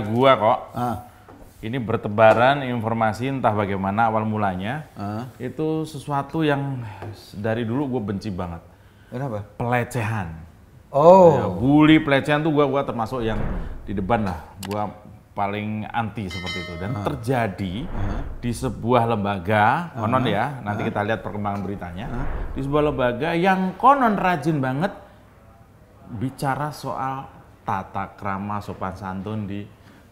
gua kok. Ini bertebaran informasi entah bagaimana awal mulanya. Itu sesuatu yang dari dulu gue benci banget. Kenapa? Pelecehan. Oh. Ya, bully, pelecehan tuh gua termasuk yang di depan lah. Gua paling anti seperti itu. Dan terjadi di sebuah lembaga, konon ya, nanti kita lihat perkembangan beritanya. Di sebuah lembaga yang konon rajin banget bicara soal tata krama sopan santun di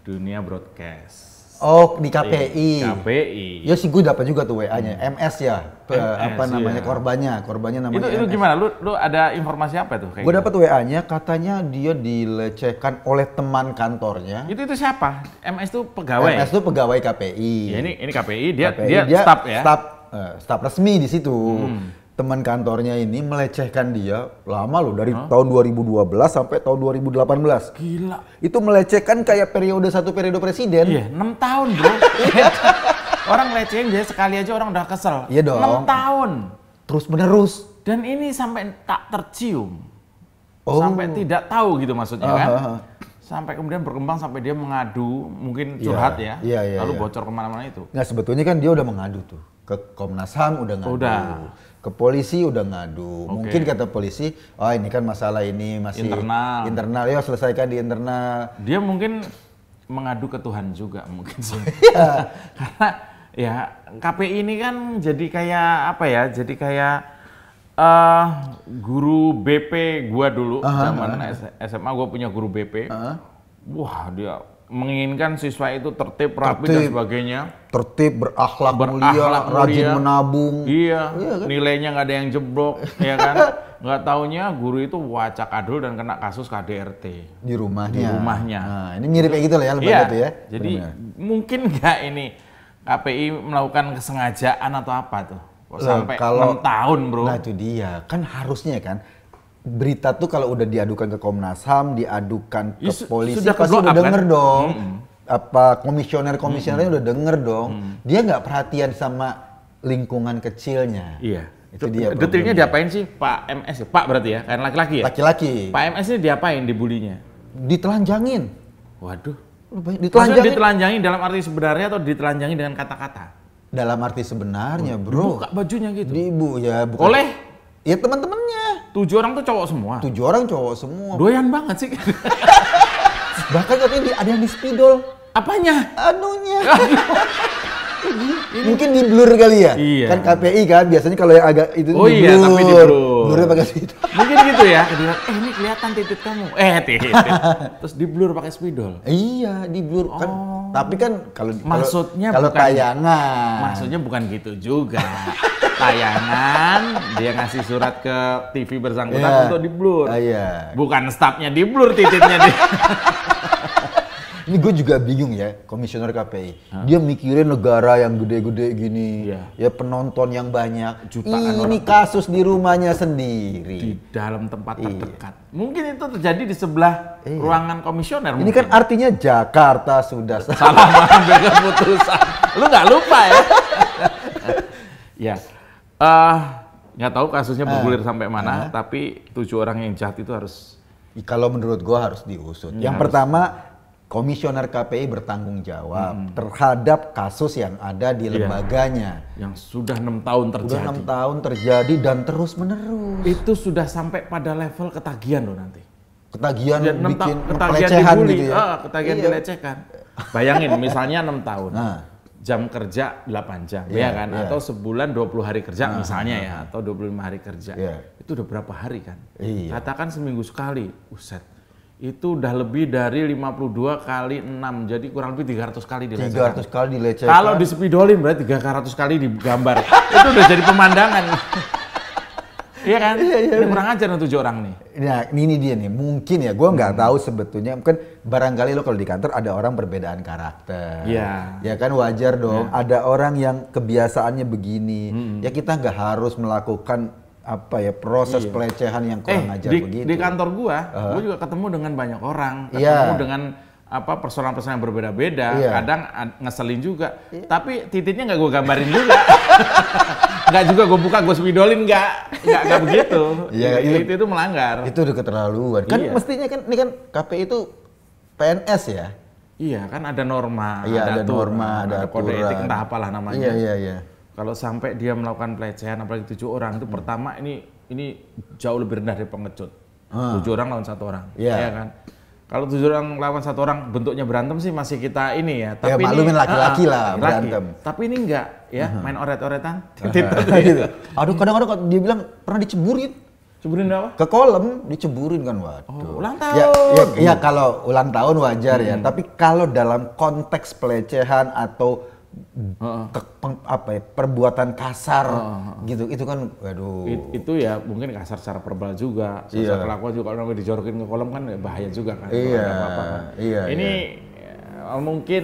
dunia broadcast. Oh, di KPI. KPI. Ya sih gue dapat juga tuh WA-nya. MS ya. Apa namanya? Iya. Korbannya namanya. Itu gimana? Lu ada informasi apa tuh? Gue dapat WA-nya katanya dia dilecehkan oleh teman kantornya. Itu siapa? MS itu pegawai. MS itu pegawai KPI. Ya, ini KPI, dia staf ya. Staf resmi di situ. Teman kantornya ini melecehkan dia lama loh, dari tahun 2012 sampai tahun 2018. Gila. Itu melecehkan kayak satu periode presiden. Iya, 6 tahun bro. Orang lecehin dia sekali aja orang udah kesel. Iya dong. 6 tahun. Terus menerus. Dan ini sampai tak tercium. Oh. Sampai tidak tahu gitu maksudnya kan. Sampai kemudian berkembang sampai dia mengadu, mungkin curhat ya. Lalu bocor kemana-mana itu. Nah sebetulnya kan dia udah mengadu tuh. Ke Komnas HAM udah ngadu. Ke polisi udah ngadu. Mungkin kata polisi, oh ini kan masalah ini masih internal. Ya selesaikan di internal. Dia mungkin mengadu ke Tuhan juga mungkin sih. Karena ya KPI ini kan jadi kayak apa ya? Jadi kayak guru BP gua dulu zaman SMA, gua punya guru BP. Wah, dia menginginkan siswa itu tertib, rapi dan sebagainya. Tertib, berakhlak mulia, rajin menabung. Iya kan? Nilainya nggak ada yang jeblok, ya kan? Nggak taunya guru itu wacak adul dan kena kasus KDRT. Di rumahnya. Nah, ini mirip kayak gitu lah ya lembaga itu ya. Jadi mungkin nggak ini KPI melakukan kesengajaan atau apa tuh? Kok sampai 6 tahun bro? Nah itu dia, kan harusnya kan berita tuh kalau udah diadukan ke Komnas HAM, diadukan ke polisi, pasti udah denger dong. Apa komisionernya udah denger dong. Dia nggak perhatian sama lingkungan kecilnya. Iya. Itu dia. Detailnya diapain sih Pak MS? Pak berarti ya, kan laki-laki ya? Laki-laki. Pak MS ini diapain dibulinya? Ditelanjangin. Waduh. Ditelanjangin. Ditelanjangin dalam arti sebenarnya atau ditelanjangin dengan kata-kata? Dalam arti sebenarnya bro. Dibuka bajunya gitu? Bukan. Oleh? Ya teman-temannya. 7 orang tuh cowok semua? 7 orang cowok semua. Doyan banget sih. Bahkan katanya ada yang di spidol. Apanya? Anunya. Mungkin di blur kali ya? Iya. Kan KPI kan biasanya kalau yang agak itu di blur. Tapi di blur. Blurnya pakai spidol. Mungkin gitu ya. Ini kelihatan titik kamu. Titik. Terus di blur pakai spidol. Iya, di blur kan. Tapi kan kalau tayangan. Maksudnya bukan gitu juga. Tayangan dia ngasih surat ke TV bersangkutan untuk di blur. Bukan stafnya di blur titiknya dia. Ini gue juga bingung ya, komisioner KPI. Dia mikirin negara yang gede-gede gini, ya penonton yang banyak. Jutaan ini kasus di rumahnya sendiri. Di dalam tempat terdekat. Mungkin itu terjadi di sebelah ruangan komisioner. Ini kan artinya Jakarta sudah salah mengambil keputusan. Lu nggak lupa ya? Ya, nggak tahu kasusnya bergulir sampai mana. Tapi 7 orang yang jahat itu harus. Kalau menurut gue harus diusut. Yang pertama. Komisioner KPI bertanggung jawab terhadap kasus yang ada di lembaganya. Yang sudah 6 tahun terjadi. Sudah 6 tahun terjadi dan terus menerus. Itu sudah sampai pada level ketagihan loh nanti. Ketagihan bikin pelecehan gitu ya. Ketagihan dilecehkan. Bayangin misalnya 6 tahun. Jam kerja 8 jam, ya kan? Atau sebulan 20 hari kerja misalnya ya. Atau 25 hari kerja. Itu udah berapa hari kan? Katakan seminggu sekali. Uset. Itu udah lebih dari 52 kali 6, jadi kurang lebih 300 kali dilecehkan. 300 kali dilecehkan. Kalau disepidolin berarti 300 kali digambar. Itu udah jadi pemandangan. Iya kan? Ini kurang ajar 7 orang nih. Nah ini dia nih, mungkin ya, gue nggak tahu sebetulnya. Mungkin barangkali lo kalau di kantor ada orang perbedaan karakter. Ya kan wajar dong, ada orang yang kebiasaannya begini. Ya kita nggak harus melakukan proses pelecehan yang kurang ajar begitu. Di kantor gua juga ketemu dengan banyak orang, ketemu dengan personal-personal yang berbeda-beda, kadang ngeselin juga. Tapi titiknya nggak gua gambarin juga. Nggak juga gua buka, gua spidolin, nggak begitu. Itu melanggar. Itu udah keterlaluan. Kan mestinya kan ini kan KPI itu PNS ya. Iya, kan ada norma, ada norma, ada kode etik, entah apalah namanya. Iya. Kalau sampai dia melakukan pelecehan, apalagi 7 orang, itu pertama ini jauh lebih rendah dari pengecut. 7 orang lawan 1 orang, ya kan? Kalau 7 orang lawan 1 orang, bentuknya berantem sih masih kita ini ya. Tapi maklumin laki-laki lah berantem. Tapi ini enggak, ya main oret-oretan. Gitu. Aduh, kadang-kadang dia bilang pernah diceburin. Ceburin apa? Ke kolam, diceburin kan, waduh. Ulang tahun. Ya kalau ulang tahun wajar ya, tapi kalau dalam konteks pelecehan atau perbuatan kasar gitu, itu kan, waduh. Itu ya mungkin kasar secara verbal juga, secara kelakuan juga. Kalau dijorokin ke kolam kan bahaya juga kan. Ini mungkin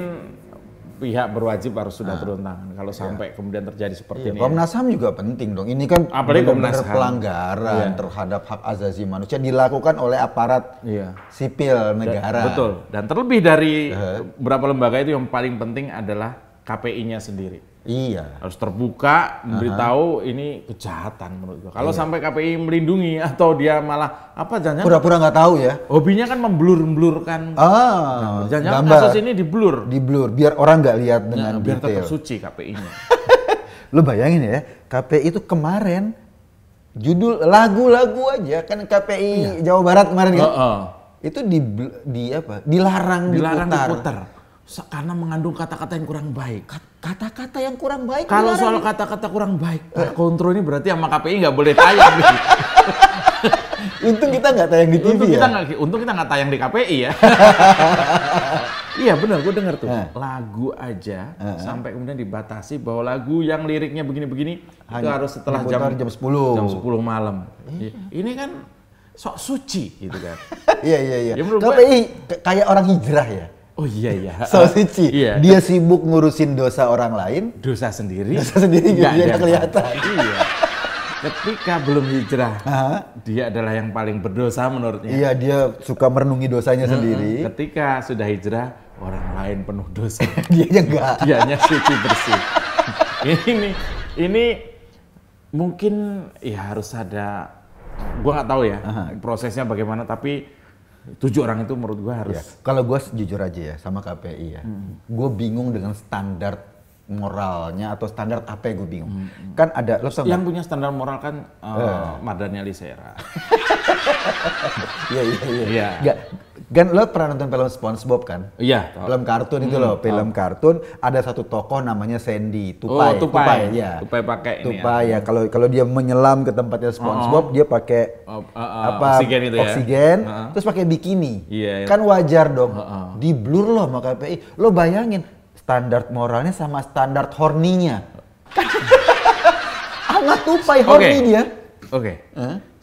pihak berwajib harus sudah turun tangan kalau sampai kemudian terjadi seperti ini. Komnas HAM juga penting dong. Ini kan benar-benar pelanggaran terhadap hak asasi manusia dilakukan oleh aparat sipil negara. Betul. Dan terlebih dari beberapa lembaga itu yang paling penting adalah KPI-nya sendiri. Iya. Harus terbuka, memberitahu ini kejahatan menurut gua. Kalau sampai KPI melindungi atau dia malah jangan-jangan pura-pura nggak tahu ya. Hobinya kan memblur-blurkan. Jangan-jangan kasus ini diblur. Biar orang nggak lihat dengan biar detail. tetap suci KPI-nya. Lu bayangin ya, KPI itu kemarin judul lagu-lagu aja kan KPI Jawa Barat kemarin kan. Itu dilarang diputar. Karena mengandung kata-kata yang kurang baik. Kata-kata yang kurang baik. Kalau soal kata-kata kurang baik, kontrol ini berarti sama KPI nggak boleh tayang. Untung kita nggak tayang di TV Untung kita nggak tayang di KPI ya. Iya benar, gue dengar tuh lagu aja sampai kemudian dibatasi bahwa lagu yang liriknya begini-begini itu harus setelah jam 10 malam. Ini kan sok suci gitu kan. Iya. KPI kayak orang hijrah ya. Oh iya. So suci. Dia sibuk ngurusin dosa orang lain. Dosa sendiri nggak kelihatan. Iya. Ketika belum hijrah, dia adalah yang paling berdosa menurutnya. Iya, dia suka merenungi dosanya sendiri. Ketika sudah hijrah, orang lain penuh dosa. Dianya enggak. Dianya suci bersih. Ini mungkin ya harus ada, gua nggak tahu ya prosesnya bagaimana, tapi 7 orang itu menurut gua harus. Kalau gua jujur aja ya sama KPI ya, gua bingung dengan standar moralnya atau standar apa yang gue bingung. Kan ada yang punya standar moral kan Mardhani Alisera. Iya. Kan lo pernah nonton film SpongeBob kan? Iya. Film kartun itu loh, film kartun ada satu tokoh namanya Sandy, Tupai. Tupai pakai ini. Tupai ya. Kalau dia menyelam ke tempatnya SpongeBob, dia pakai oksigen, terus pakai bikini. Iya. Kan wajar dong. Di blur loh sama KPI. Lo bayangin standar moralnya sama standar horninya. Amat Tupai horny dia. Oke.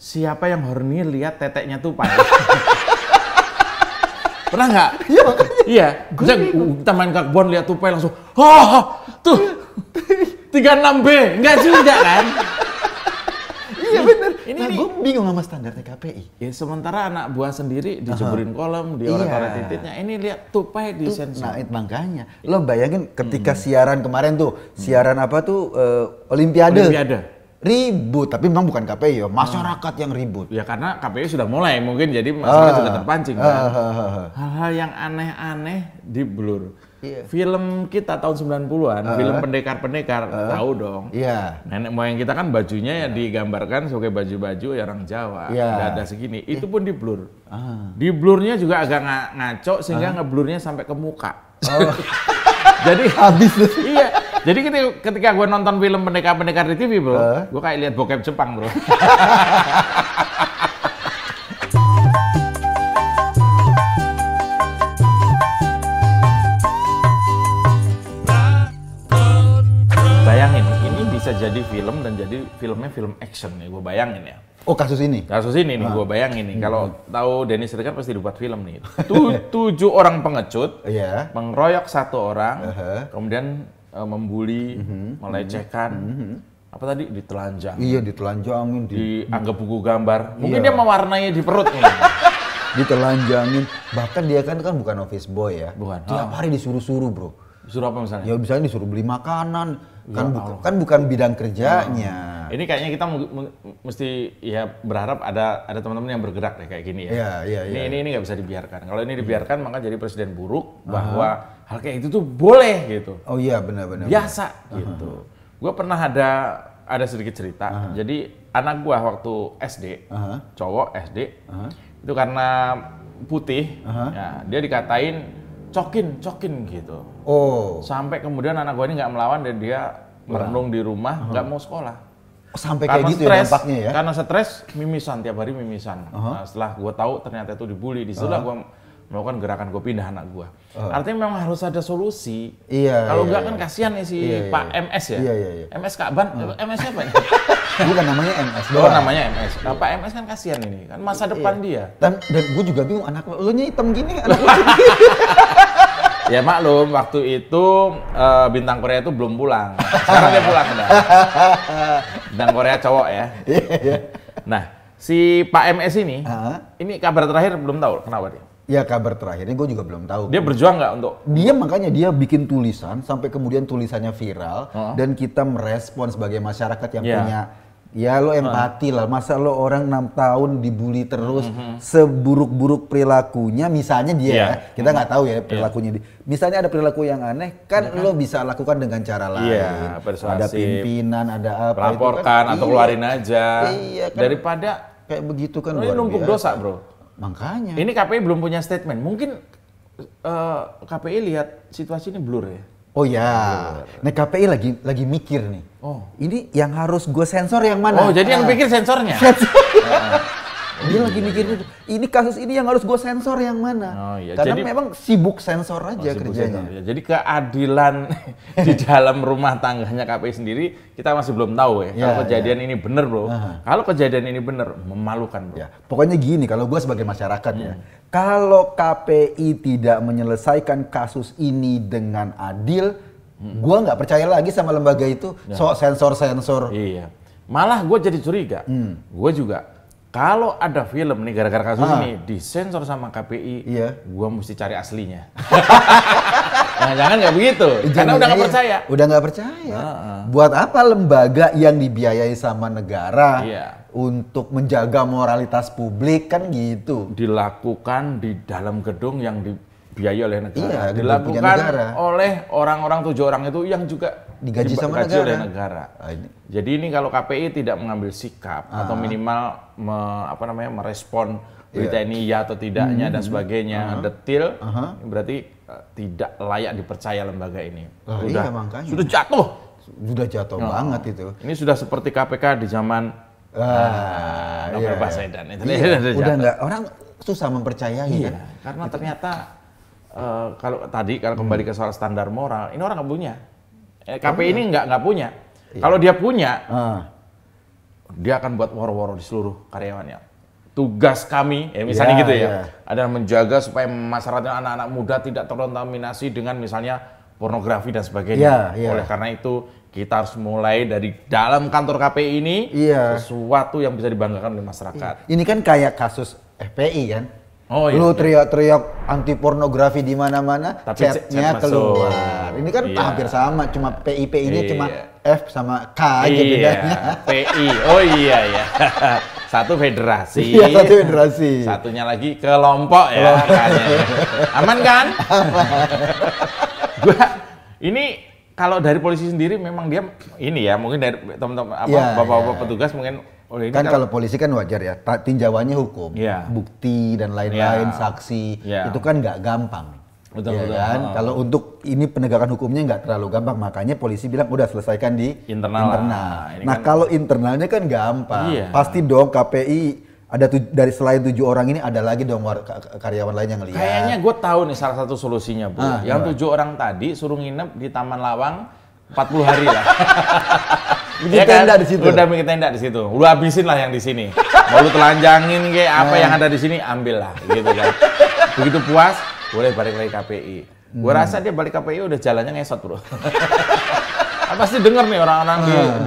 Siapa yang horny lihat teteknya Tupai? Pernah nggak? Iya makanya. Iya. Kita main ke kebun lihat Tupai langsung, tuh 36B, nggak juga kan? Iya bener. Nah gue bingung sama standarnya KPI. Ya sementara anak buah sendiri diceburin kolam, dioret-oret titiknya. Ini lihat Tupai di sensor. Nah makanya. Lo bayangin ketika siaran kemarin tuh, siaran apa tuh Olimpiade. Ribut, tapi memang bukan KPI ya, masyarakat yang ribut. Ya karena KPI sudah mulai mungkin jadi masyarakat sudah terpancing kan. Hal-hal yang aneh-aneh di blur. Film kita tahun 90-an, film pendekar-pendekar, tahu dong. Nenek moyang kita kan bajunya ya digambarkan sebagai baju-baju ya orang Jawa. Dada segini, itu pun di blur. Di blurnya juga agak ngaco sehingga ngeblurnya sampai ke muka. Jadi habis. Iya. Jadi ketika gue nonton film pendekar-pendekar di TV, bro, gue kayak lihat bokep Jepang, bro. Bayangin, ini bisa jadi film dan jadi filmnya film action nih, gue bayangin ya. Oh kasus ini? Kasus ini nih, gue bayangin nih. Kalau tahu Dennis Ridder pasti dibuat film nih. 7 orang pengecut, mengeroyok 1 orang, kemudian membuli, melecehkan, apa tadi, ditelanjang. Iya, ditelanjangin. Dianggap buku gambar. Mungkin dia mewarnai di perut nih. Ditelanjangin. Bahkan dia kan bukan office boy ya. Bukan. Tiap hari disuruh-suruh, bro. Disuruh apa misalnya? Ya misalnya disuruh beli makanan. Kan bukan bidang kerjanya. Ini kayaknya kita mesti ya berharap ada teman-teman yang bergerak deh kayak gini ya. Ini nggak bisa dibiarkan. Kalau ini dibiarkan maka jadi presiden buruk bahwa hal kayak itu tuh boleh gitu. Oh iya benar-benar. Biasa gitu. Gue pernah ada sedikit cerita. Jadi anak gua waktu SD, cowok SD, itu karena putih, ya, dia dikatain cokin gitu. Oh. Sampai kemudian anak gua ini nggak melawan dan dia merenung di rumah, nggak mau sekolah. Sampai kayak gitu ya dampaknya ya? Karena stres, mimisan, tiap hari mimisan. Nah, setelah gua tahu ternyata itu dibully, disitulah gua melakukan gerakan gue pindah anak gua. Artinya memang harus ada solusi. Kalau enggak kan kasihan nih si Pak MS ya. MS Kakban, MS apa ya? Bukan namanya MS doang. Oh, namanya MS. Nah, Pak MS kan kasihan ini, kan masa depan dia. Dan gue juga bingung, anak lu nya hitam gini, anak lu Ya maklum, waktu itu bintang Korea itu belum pulang. Sekarang dia pulang udah. Bintang Korea cowok ya. Nah, si Pak MS ini kabar terakhir belum tahu kenapa dia. Ya kabar terakhirnya gue juga belum tahu. Dia berjuang nggak untuk? Dia makanya dia bikin tulisan sampai kemudian tulisannya viral dan kita merespon sebagai masyarakat yang punya ya lo empati lah. Masa lo orang 6 tahun dibully terus seburuk-buruk perilakunya, misalnya dia kita nggak tahu ya perilakunya. Misalnya ada perilaku yang aneh kan lo bisa lakukan dengan cara lain. Ada pimpinan, ada apa? Laporkan atau keluarin aja. Iya, kan, daripada kayak begitu kan. Ini numpuk dosa bro. Makanya. Ini KPI belum punya statement. Mungkin KPI lihat situasi ini blur ya. Oh ya. Nah KPI lagi mikir nih. Oh. Ini yang harus gue sensor yang mana? Oh jadi yang pikir sensornya. Dia lagi mikir itu. Ini kasus ini yang harus gue sensor yang mana? Oh, iya. Karena jadi, memang sibuk sensor aja kerjanya. Sensor, ya. Jadi keadilan di dalam rumah tangganya KPI sendiri kita masih belum tahu ya. Kalau kejadian ini bener bro. Kalau kejadian ini bener, memalukan bro. Ya. Pokoknya gini, kalau gue sebagai masyarakat ya. Kalau KPI tidak menyelesaikan kasus ini dengan adil, gue nggak percaya lagi sama lembaga itu. Sok sensor-sensor. Iya. Malah gue jadi curiga. Gue juga. Kalau ada film nih gara-gara kasus ini disensor sama KPI, gua mesti cari aslinya. Jangan nggak begitu, karena udah nggak percaya. Udah nggak percaya. Buat apa lembaga yang dibiayai sama negara untuk menjaga moralitas publik kan gitu? Dilakukan di dalam gedung yang dibiayai oleh negara. Dilakukan oleh orang-orang 7 orang itu yang juga digaji sama negara. Oleh negara. Jadi ini kalau KPI tidak mengambil sikap atau minimal merespon berita ini ya atau tidaknya dan sebagainya detail, berarti tidak layak dipercaya lembaga ini. Sudah jatuh. Sudah jatuh banget itu. Ini sudah seperti KPK di zaman Novel Baswedan. Udah nggak, orang susah mempercayai kan. Karena ternyata kalau kembali ke soal standar moral, ini orang nggak punya. KPI ini nggak punya. Kalau dia punya, dia akan buat woro-woro di seluruh karyawannya. Tugas kami, misalnya gitu ya, adalah menjaga supaya masyarakat anak-anak muda tidak terkontaminasi dengan misalnya pornografi dan sebagainya. Oleh karena itu, kita harus mulai dari dalam kantor KPI ini sesuatu yang bisa dibanggakan oleh masyarakat. Ini kan kayak kasus FPI kan? Oh, lu teriak-teriak anti pornografi di mana-mana, chatnya keluar. Ini kan hampir sama, cuma PI-PI-nya cuma F sama K aja bedanya. PI, oh iya. Satu federasi. Satu federasi. Satunya lagi kelompok ya. Aman kan? Gua ini kalau dari polisi sendiri memang dia ini ya, mungkin dari teman-teman bapak-bapak petugas mungkin kan kalau polisi kan wajar ya, tinjauannya hukum, bukti dan lain-lain, saksi, itu kan nggak gampang. Betul. Kan? Kalau untuk ini penegakan hukumnya nggak terlalu gampang, makanya polisi bilang udah selesaikan di internal. Nah kan, kalau internalnya kan gampang, pasti dong KPI ada dari selain 7 orang ini ada lagi dong karyawan lain yang lihat. Kayaknya gue tahu nih salah satu solusinya Bu. Yang 7 orang tadi suruh nginep di Taman Lawang 40 hari lah. Bikin tenda di situ. Udah bikin tenda di situ. Lu habisin lah yang di sini. Mau lu telanjangin kayak apa yang ada di sini, ambil lah gitu kan. Begitu puas, boleh balik lagi KPI. Gua rasa dia balik KPI udah jalannya ngesot, Bro. Pasti denger nih orang-orang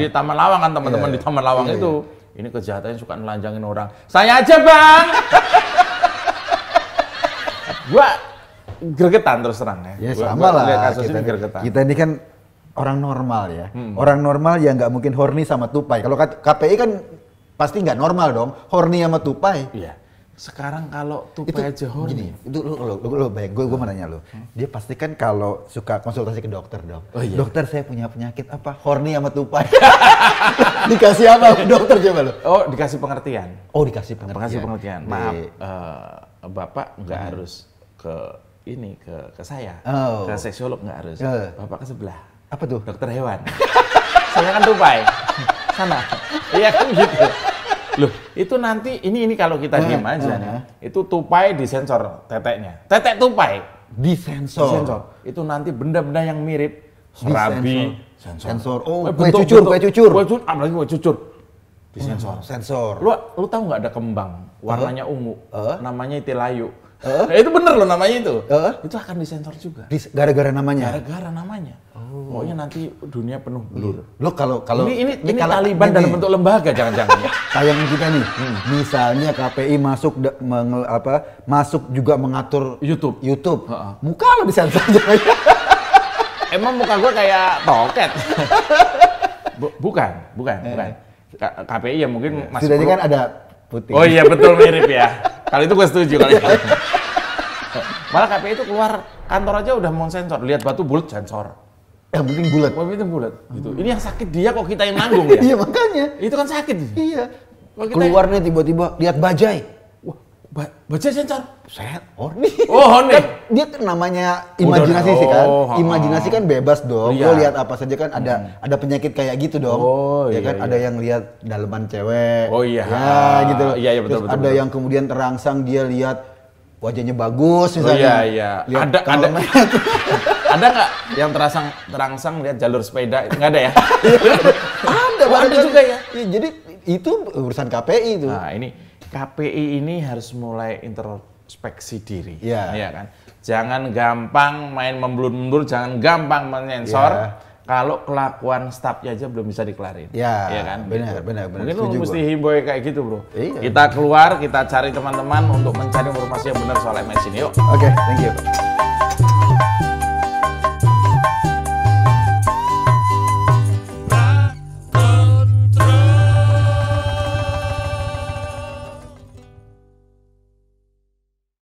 di Taman Lawang kan, teman-teman di Taman Lawang itu. Ini kejahatannya suka nelanjangin orang. Saya aja, Bang. Gua gregetan terus terang ya. Ya sama lah. Kita ini kan orang normal ya. Orang normal yang nggak mungkin horny sama tupai. Kalau KPI kan pasti nggak normal dong, horny sama tupai. Iya. Sekarang kalau tupai aja horny. Itu lo bayang, gue mau nanya lo. Dia pasti kan kalau suka konsultasi ke dokter dong. Oh, iya. Dokter, saya punya penyakit apa? Horny sama tupai. Dikasih apa dokter coba lo? Oh, dikasih pengertian. Oh, dikasih pengertian. Dikasih pengertian. Maaf, Bapak nggak harus ke saya. Oh. Ke seksolog nggak harus. Bapak ke sebelah. Apa tuh? Dokter hewan. Saya kan tupai. Sana. Iya kan gitu. Loh, itu nanti ini kalau kita diam aja nih, itu tupai disensor teteknya. Tetek tupai disensor. Itu nanti benda-benda yang mirip serabi, sensor. Oh, kue cucur. Apalagi kue cucur. Disensor. Sensor. Lu tahu nggak ada kembang warnanya ungu, namanya itilayu. Itu bener loh namanya itu. Itu akan disensor juga. Gara-gara namanya. Gara-gara namanya. Pokoknya nanti dunia penuh blur. Lo kalau ini Taliban dalam bentuk lembaga jangan-jangan ya. Kayak kita nih. Misalnya KPI masuk masuk juga mengatur YouTube. Muka lo disensor jangan. Emang muka gue kayak toket. Bukan. KPI ya mungkin masih sudah kan ada putih. Oh iya betul mirip ya. Kalau itu gue setuju kalau itu. Malah KPI itu keluar kantor aja udah mau sensor. Lihat batu bulat sensor. Yang penting bulat. Yang penting bulat. Gitu. Ini yang sakit dia kok kita yang nanggung ya. Iya makanya. Itu kan sakit. Iya. Keluarnya tiba-tiba lihat bajai. Wah, bajai sensor. Horny. Oh horny. Kan dia kan namanya imajinasi sih kan. Imajinasi kan bebas dong. Lo lihat apa saja kan ada penyakit kayak gitu dong. Ya kan ada yang lihat daleman cewek. Oh iya. Ya gitu loh. Iya betul. Terus ada yang kemudian terangsang dia lihat wajahnya bagus misalnya. Iya. Ada nggak yang terangsang lihat jalur sepeda? Nggak ada ya? Ada juga ya. Jadi itu urusan KPI itu. Nah ini KPI ini harus mulai introspeksi diri. Iya kan. Jangan gampang main membelur-membelur, jangan gampang menyensor. Kalau kelakuan stafnya aja belum bisa dikelarin. Ya kan? Benar. Mungkin lu mesti himbau kayak gitu, Bro. Iya. Kita keluar, kita cari teman-teman untuk mencari informasi yang benar soal MS ini. Yuk. Oke, thank you.